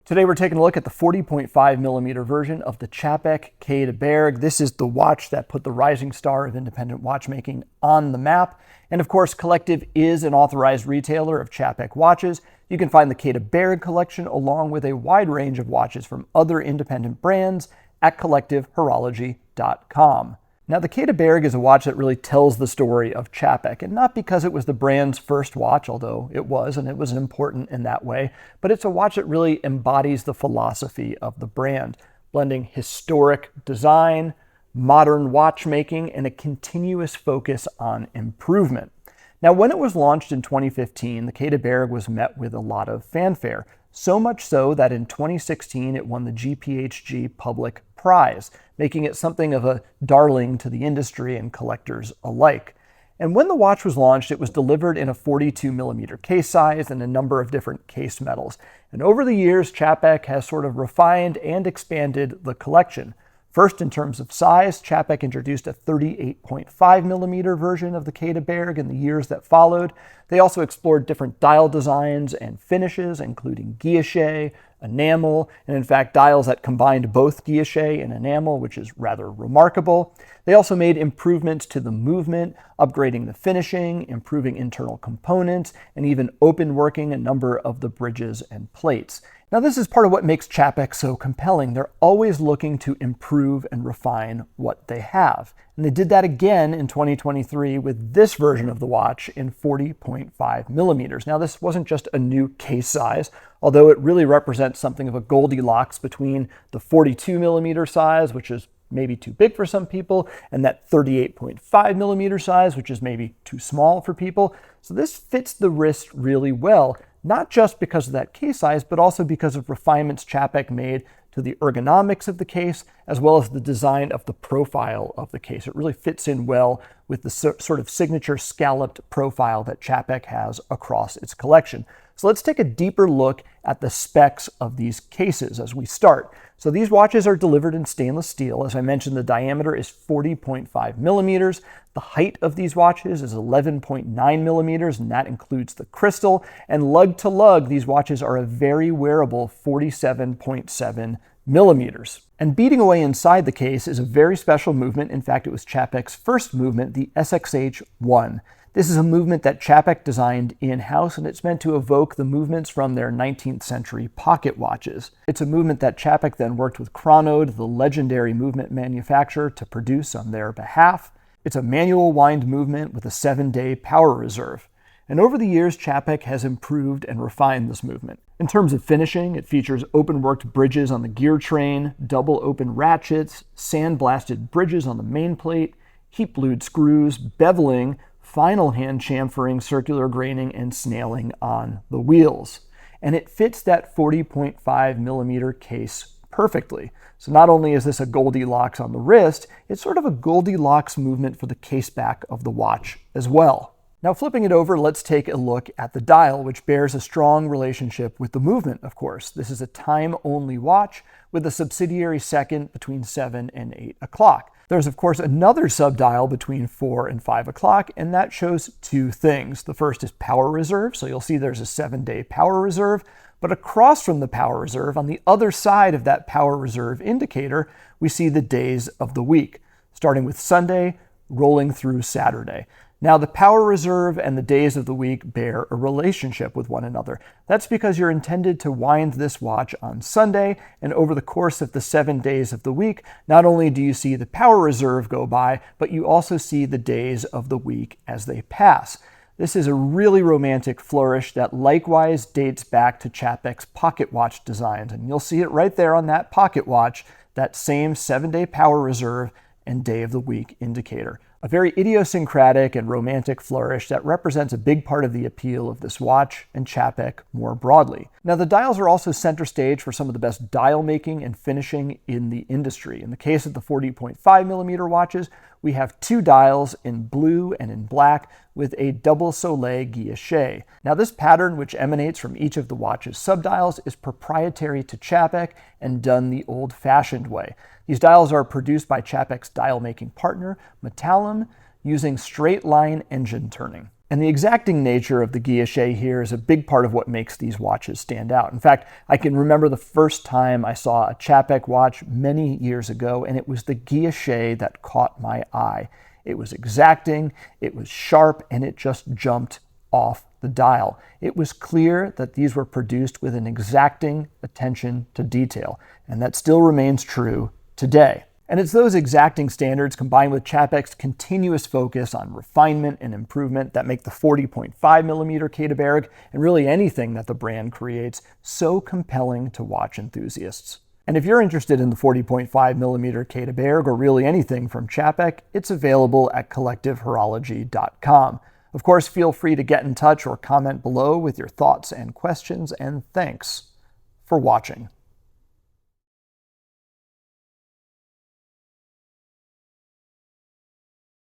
Today we're taking a look at the 40.5mm version of the Czapek Quai de Bergues. This is the watch that put the rising star of independent watchmaking on the map. And of course, Collective is an authorized retailer of Czapek watches. You can find the Quai de Bergues collection along with a wide range of watches from other independent brands at collectivehorology.com. Now, the Quai de Bergues is a watch that really tells the story of Czapek, and not because it was the brand's first watch, although it was, and it was important in that way, but it's a watch that really embodies the philosophy of the brand, blending historic design, modern watchmaking, and a continuous focus on improvement. Now, when it was launched in 2015, the Quai de Bergues was met with a lot of fanfare, so much so that in 2016 it won the GPHG Public Prize, making it something of a darling to the industry and collectors alike. And when the watch was launched, it was delivered in a 42mm case size and a number of different case metals. And over the years, Czapek has sort of refined and expanded the collection. First, in terms of size, Czapek introduced a 38.5mm version of the Quai de Bergues in the years that followed. They also explored different dial designs and finishes, including guilloche, enamel, and in fact dials that combined both guilloche and enamel, which is rather remarkable. They also made improvements to the movement, upgrading the finishing, improving internal components, and even open working a number of the bridges and plates. Now, this is part of what makes Czapek so compelling. They're always looking to improve and refine what they have. And they did that again in 2023 with this version of the watch in 40.5mm. Now, this wasn't just a new case size, although it really represents something of a Goldilocks between the 42mm size, which is maybe too big for some people, and that 38.5mm size, which is maybe too small for people. So this fits the wrist really well, not just because of that case size, but also because of refinements Czapek made to the ergonomics of the case, as well as the design of the profile of the case. It really fits in well with the sort of signature scalloped profile that Czapek has across its collection. So let's take a deeper look at the specs of these cases as we start. So these watches are delivered in stainless steel. As I mentioned, the diameter is 40.5mm. The height of these watches is 11.9mm, and that includes the crystal. And lug to lug, these watches are a very wearable 47.7mm. And beating away inside the case is a very special movement. In fact, it was Czapek's first movement, the SXH-1. This is a movement that Czapek designed in-house, and it's meant to evoke the movements from their 19th century pocket watches. It's a movement that Czapek then worked with Chronode, the legendary movement manufacturer, to produce on their behalf. It's a manual wind movement with a 7-day power reserve. And over the years, Czapek has improved and refined this movement. In terms of finishing, it features open-worked bridges on the gear train, double open ratchets, sand-blasted bridges on the main plate, heat-blued screws, beveling, final hand chamfering, circular graining, and snailing on the wheels. And it fits that 40.5mm case perfectly. So not only is this a Goldilocks on the wrist, it's sort of a Goldilocks movement for the case back of the watch as well. Now, flipping it over, let's take a look at the dial, which bears a strong relationship with the movement, of course. This is a time-only watch with a subsidiary second between 7 and 8 o'clock. There's, of course, another subdial between 4 and 5 o'clock, and that shows two things. The first is power reserve, so you'll see there's a 7-day power reserve, but across from the power reserve, on the other side of that power reserve indicator, we see the days of the week, starting with Sunday, rolling through Saturday. Now, the power reserve and the days of the week bear a relationship with one another. That's because you're intended to wind this watch on Sunday, and over the course of the 7 days of the week, not only do you see the power reserve go by, but you also see the days of the week as they pass. This is a really romantic flourish that likewise dates back to Czapek's pocket watch designs, and you'll see it right there on that pocket watch, that same 7-day power reserve and day of the week indicator. A very idiosyncratic and romantic flourish that represents a big part of the appeal of this watch and Czapek more broadly. Now, the dials are also center stage for some of the best dial making and finishing in the industry. In the case of the 40.5mm watches, we have two dials in blue and in black with a double Soleil guilloche. Now, this pattern, which emanates from each of the watch's subdials, is proprietary to Czapek and done the old-fashioned way. These dials are produced by Czapek's dial-making partner, Metallum, using straight-line engine turning. And the exacting nature of the guilloche here is a big part of what makes these watches stand out. In fact, I can remember the first time I saw a Czapek watch many years ago, and it was the guilloche that caught my eye. It was exacting, it was sharp, and it just jumped off the dial. It was clear that these were produced with an exacting attention to detail, and that still remains true today. And it's those exacting standards combined with Czapek's continuous focus on refinement and improvement that make the 40.5mm Quai de Bergues, and really anything that the brand creates, so compelling to watch enthusiasts. And if you're interested in the 40.5mm Quai de Bergues, or really anything from Czapek, it's available at collectivehorology.com. Of course, feel free to get in touch or comment below with your thoughts and questions, and thanks for watching.